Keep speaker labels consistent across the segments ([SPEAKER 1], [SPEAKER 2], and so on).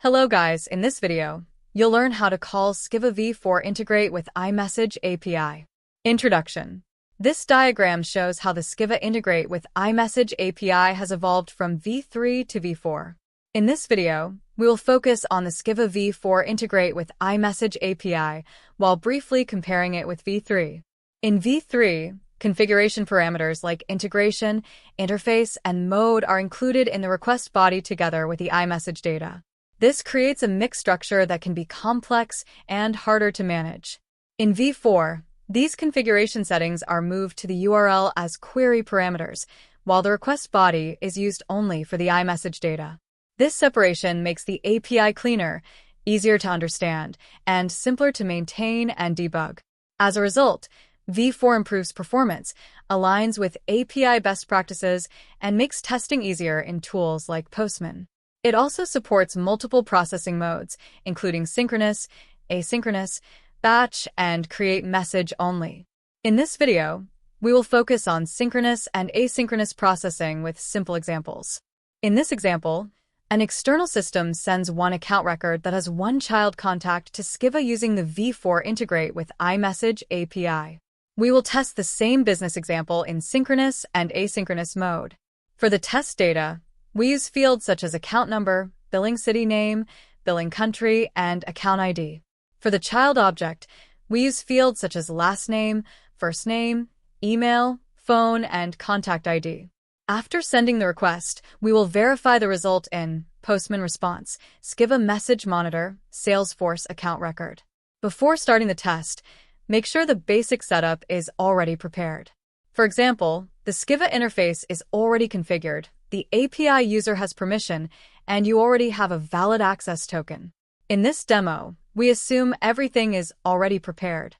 [SPEAKER 1] Hello guys, in this video, you'll learn how to call SKYVVA V4 Integrate with iMessage API. Introduction. This diagram shows how the SKYVVA Integrate with iMessage API has evolved from V3 to V4. In this video, we will focus on the SKYVVA V4 Integrate with iMessage API while briefly comparing it with V3. In V3, configuration parameters like integration, interface, and mode are included in the request body together with the iMessage data. This creates a mixed structure that can be complex and harder to manage. In V4, these configuration settings are moved to the URL as query parameters, while the request body is used only for the iMessage data. This separation makes the API cleaner, easier to understand, and simpler to maintain and debug. As a result, V4 improves performance, aligns with API best practices, and makes testing easier in tools like Postman. It also supports multiple processing modes, including synchronous, asynchronous, batch, and create message only. In this video, we will focus on synchronous and asynchronous processing with simple examples. In this example, an external system sends one account record that has one child contact to SKYVVA using the V4 Integrate with iMessage API. We will test the same business example in synchronous and asynchronous mode. For the test data, we use fields such as account number, billing city name, billing country, and account ID. For the child object, we use fields such as last name, first name, email, phone, and contact ID. After sending the request, we will verify the result in Postman response, SKYVVA Message Monitor, Salesforce account record. Before starting the test, make sure the basic setup is already prepared. For example, the SKYVVA interface is already configured, the API user has permission, and you already have a valid access token. In this demo, we assume everything is already prepared.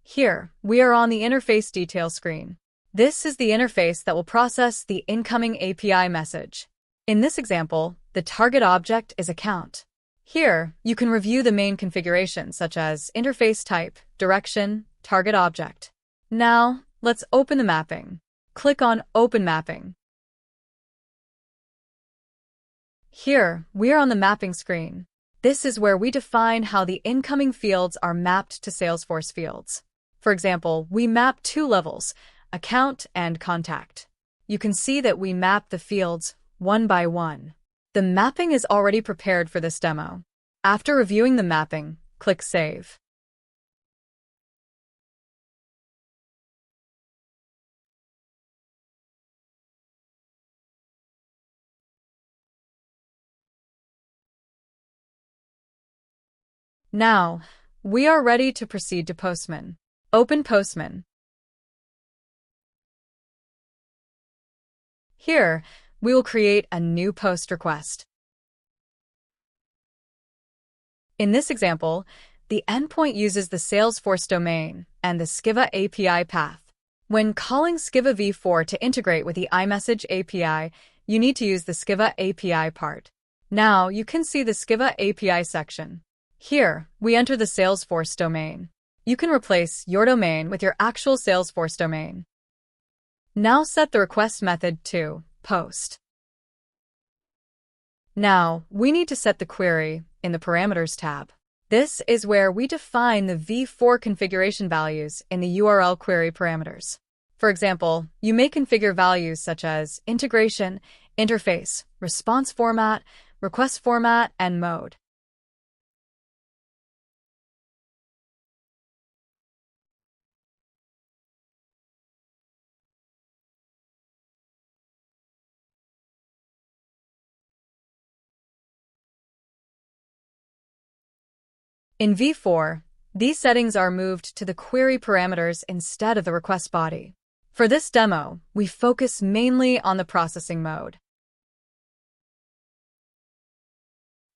[SPEAKER 1] Here, we are on the interface details screen. This is the interface that will process the incoming API message. In this example, the target object is account. Here, you can review the main configurations such as interface type, direction, target object. Now, let's open the mapping. Click on Open Mapping. Here, we are on the mapping screen. This is where we define how the incoming fields are mapped to Salesforce fields. For example, we map two levels, account and contact. You can see that we map the fields one by one. The mapping is already prepared for this demo. After reviewing the mapping, click Save. Now, we are ready to proceed to Postman. Open Postman. Here, we will create a new post request. In this example, the endpoint uses the Salesforce domain and the SKYVVA API path. When calling SKYVVA V4 to integrate with the iMessage API, you need to use the SKYVVA API part. Now, you can see the SKYVVA API section. Here, we enter the Salesforce domain. You can replace your domain with your actual Salesforce domain. Now set the request method to post. Now, we need to set the query in the Parameters tab. This is where we define the V4 configuration values in the URL query parameters. For example, you may configure values such as integration, interface, response format, request format, and mode. In V4, these settings are moved to the query parameters instead of the request body. For this demo, we focus mainly on the processing mode.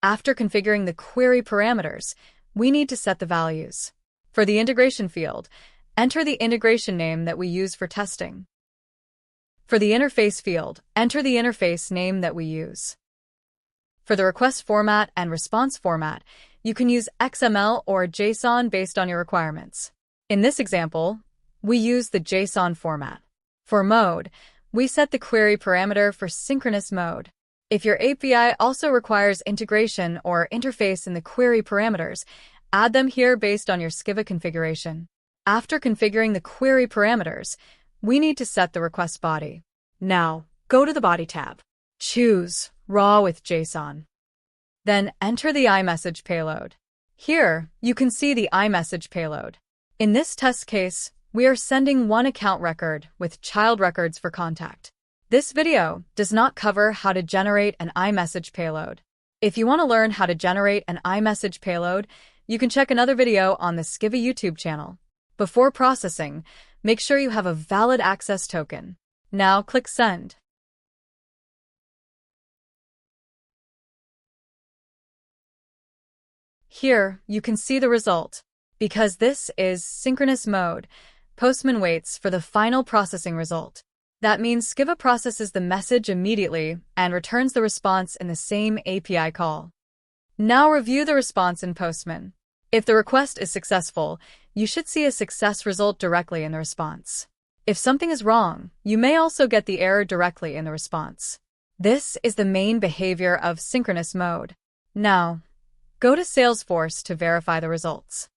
[SPEAKER 1] After configuring the query parameters, we need to set the values. For the integration field, enter the integration name that we use for testing. For the interface field, enter the interface name that we use. For the request format and response format, you can use XML or JSON based on your requirements. In this example, we use the JSON format. For mode, we set the query parameter for synchronous mode. If your API also requires integration or interface in the query parameters, add them here based on your SKYVVA configuration. After configuring the query parameters, we need to set the request body. Now, go to the Body tab. Choose Raw with JSON. Then enter the iMessage payload. Here, you can see the iMessage payload. In this test case, we are sending one account record with child records for contact. This video does not cover how to generate an iMessage payload. If you want to learn how to generate an iMessage payload, you can check another video on the SKYVVA YouTube channel. Before processing, make sure you have a valid access token. Now click Send. Here, you can see the result. Because this is synchronous mode, Postman waits for the final processing result. That means SKYVVA processes the message immediately and returns the response in the same API call. Now review the response in Postman. If the request is successful, you should see a success result directly in the response. If something is wrong, you may also get the error directly in the response. This is the main behavior of synchronous mode. Now, go to Salesforce to verify the results.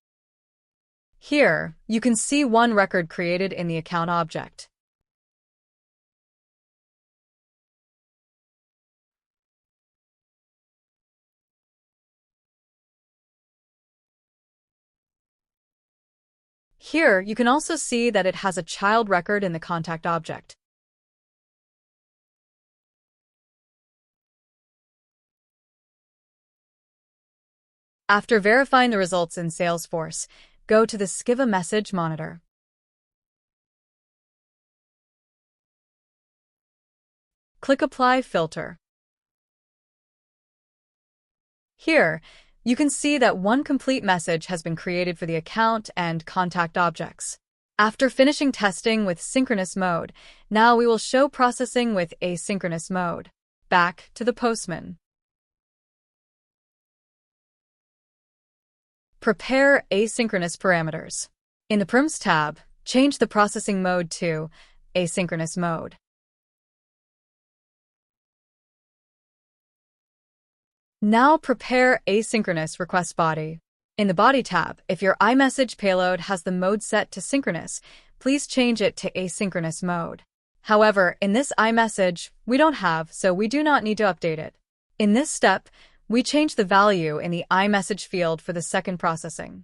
[SPEAKER 1] Here, you can see one record created in the account object. Here, you can also see that it has a child record in the contact object. After verifying the results in Salesforce, go to the SKYVVA Message Monitor. Click Apply Filter. Here, you can see that one complete message has been created for the account and contact objects. After finishing testing with synchronous mode, now we will show processing with asynchronous mode. Back to the Postman. Prepare asynchronous parameters. In the Params tab, change the processing mode to asynchronous mode. Now prepare asynchronous request body. In the Body tab, if your iMessage payload has the mode set to synchronous, please change it to asynchronous mode. However, in this iMessage, we don't have, so we do not need to update it. In this step, we change the value in the iMessage field for the second processing.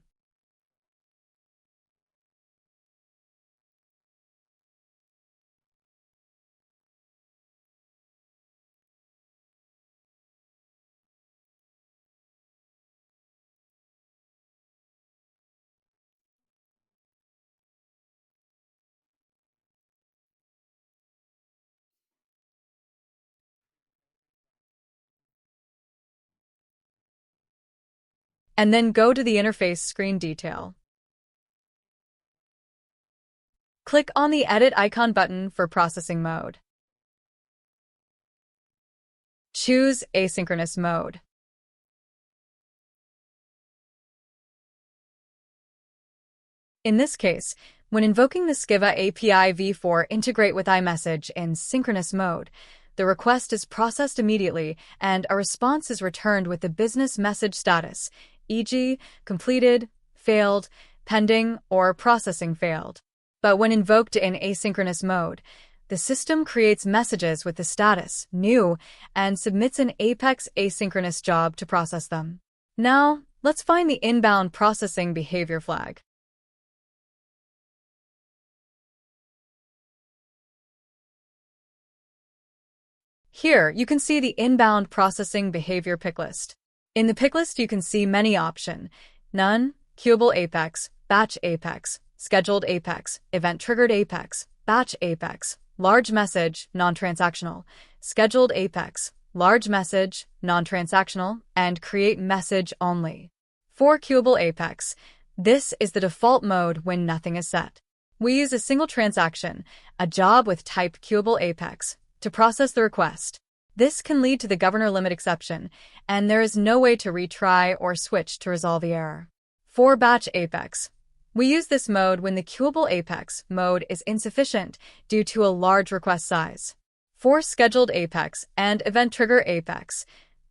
[SPEAKER 1] And then go to the interface screen detail. Click on the Edit icon button for processing mode. Choose asynchronous mode. In this case, when invoking the SKYVVA API V4 IntegrateWithIMessage in synchronous mode, the request is processed immediately and a response is returned with the business message status, e.g., completed, failed, pending, or processing failed. But when invoked in asynchronous mode, the system creates messages with the status, new, and submits an Apex asynchronous job to process them. Now, let's find the inbound processing behavior flag. Here, you can see the inbound processing behavior picklist. In the picklist, you can see many options: none, queuable apex, batch apex, scheduled apex, event-triggered apex, batch apex, large message, non-transactional, scheduled apex, large message, non-transactional, and create message only. For queuable apex, this is the default mode when nothing is set. We use a single transaction, a job with type queuable apex, to process the request. This can lead to the governor limit exception, and there is no way to retry or switch to resolve the error. For batch apex, we use this mode when the queuable apex mode is insufficient due to a large request size. For scheduled Apex and event trigger Apex,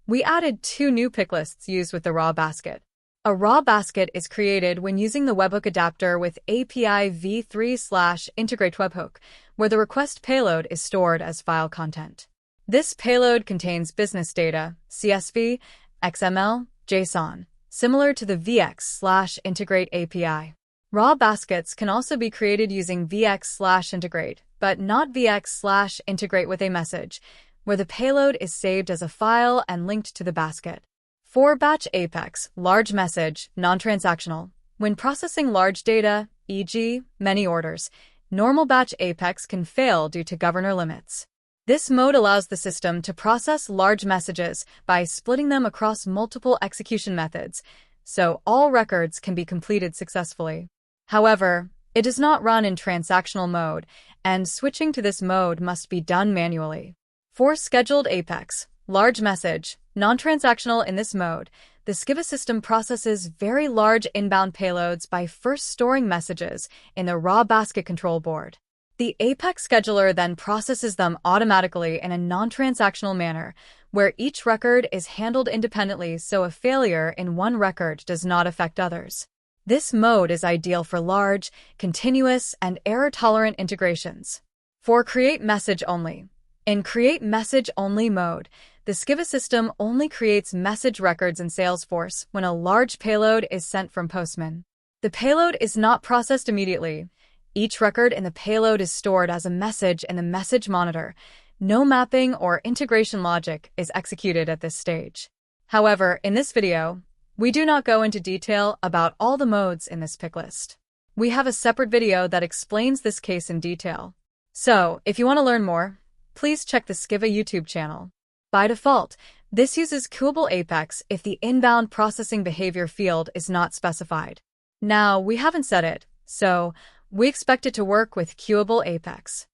[SPEAKER 1] we added two new pick lists used with the raw basket. A raw basket is created when using the webhook adapter with API V4/Integrate webhook, where the request payload is stored as file content. This payload contains business data, CSV, XML, JSON, similar to the VX/Integrate API. Raw baskets can also be created using VX/Integrate, but not VX/IntegrateWithIMessage, where the payload is saved as a file and linked to the basket. For batch Apex, large message, non-transactional. When processing large data, e.g., many orders, normal batch Apex can fail due to governor limits. This mode allows the system to process large messages by splitting them across multiple execution methods, so all records can be completed successfully. However, it does not run in transactional mode, and switching to this mode must be done manually. For scheduled Apex, large message, non-transactional in this mode, the SKYVVA system processes very large inbound payloads by first storing messages in the raw basket control board. The Apex scheduler then processes them automatically in a non-transactional manner, where each record is handled independently so a failure in one record does not affect others. This mode is ideal for large, continuous, and error-tolerant integrations. For create message only. In create message only mode, the SKYVVA system only creates message records in Salesforce when a large payload is sent from Postman. The payload is not processed immediately. Each record in the payload is stored as a message in the Message Monitor. No mapping or integration logic is executed at this stage. However, in this video, we do not go into detail about all the modes in this pick list. We have a separate video that explains this case in detail. So, if you want to learn more, please check the SKYVVA YouTube channel. By default, this uses queuable Apex if the inbound processing behavior field is not specified. Now, we haven't set it, so we expect it to work with queuable Apex.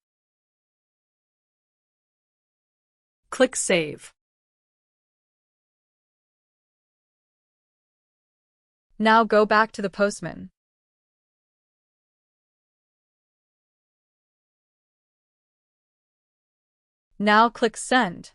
[SPEAKER 2] Click Save.
[SPEAKER 1] Now go back to the Postman. Now click Send.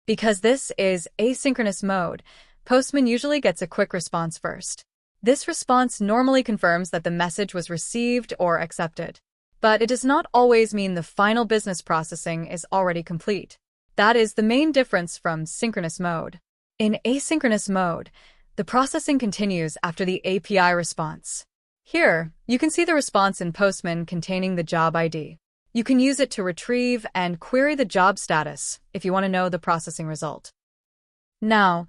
[SPEAKER 1] Because this is asynchronous mode, Postman usually gets a quick response first. This response normally confirms that the message was received or accepted, but it does not always mean the final business processing is already complete. That is the main difference from synchronous mode. In asynchronous mode, the processing continues after the API response. Here, you can see the response in Postman containing the job ID. You can use it to retrieve and query the job status if you want to know the processing result. Now,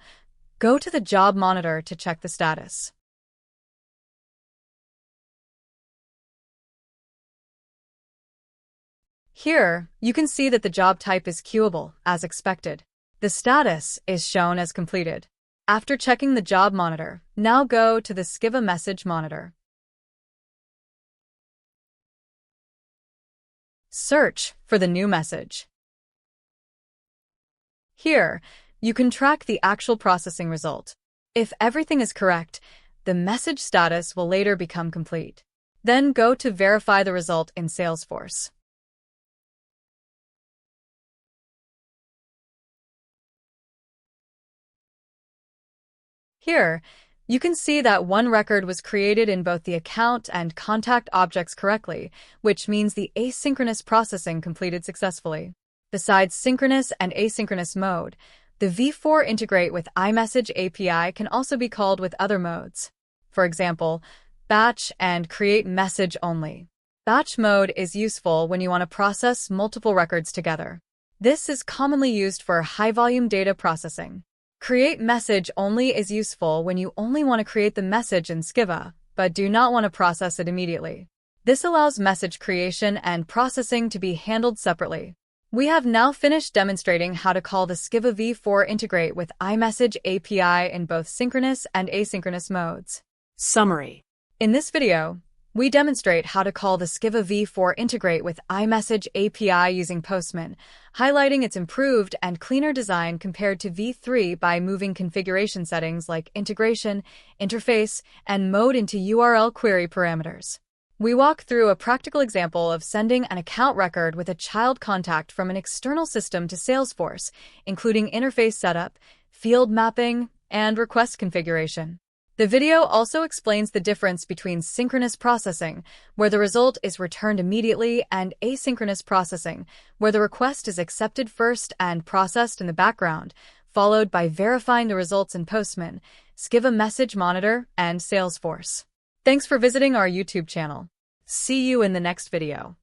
[SPEAKER 1] go to the job monitor to check the status. Here, you can see that the job type is queuable, as expected. The status is shown as completed. After checking the job monitor, now go to the SKYVVA Message Monitor. Search for the new message. Here, you can track the actual processing result. If everything is correct, the message status will later become complete. Then go to verify the result in Salesforce. Here, you can see that one record was created in both the account and contact objects correctly, which means the asynchronous processing completed successfully. Besides synchronous and asynchronous mode, the V4Integrate with iMessage API can also be called with other modes. For example, batch and create message only. Batch mode is useful when you want to process multiple records together. This is commonly used for high-volume data processing. Create message only is useful when you only want to create the message in SKYVVA, but do not want to process it immediately. This allows message creation and processing to be handled separately. We have now finished demonstrating how to call the SKYVVA V4 Integrate with iMessage API in both synchronous and asynchronous modes.
[SPEAKER 2] Summary.
[SPEAKER 1] In this video, we demonstrate how to call the SKYVVA V4 Integrate with iMessage API using Postman, highlighting its improved and cleaner design compared to V3 by moving configuration settings like integration, interface, and mode into URL query parameters. We walk through a practical example of sending an account record with a child contact from an external system to Salesforce, including interface setup, field mapping, and request configuration. The video also explains the difference between synchronous processing, where the result is returned immediately, and asynchronous processing, where the request is accepted first and processed in the background, followed by verifying the results in Postman, SKYVVA Message Monitor, and Salesforce. Thanks for visiting our YouTube channel. See you in the next video.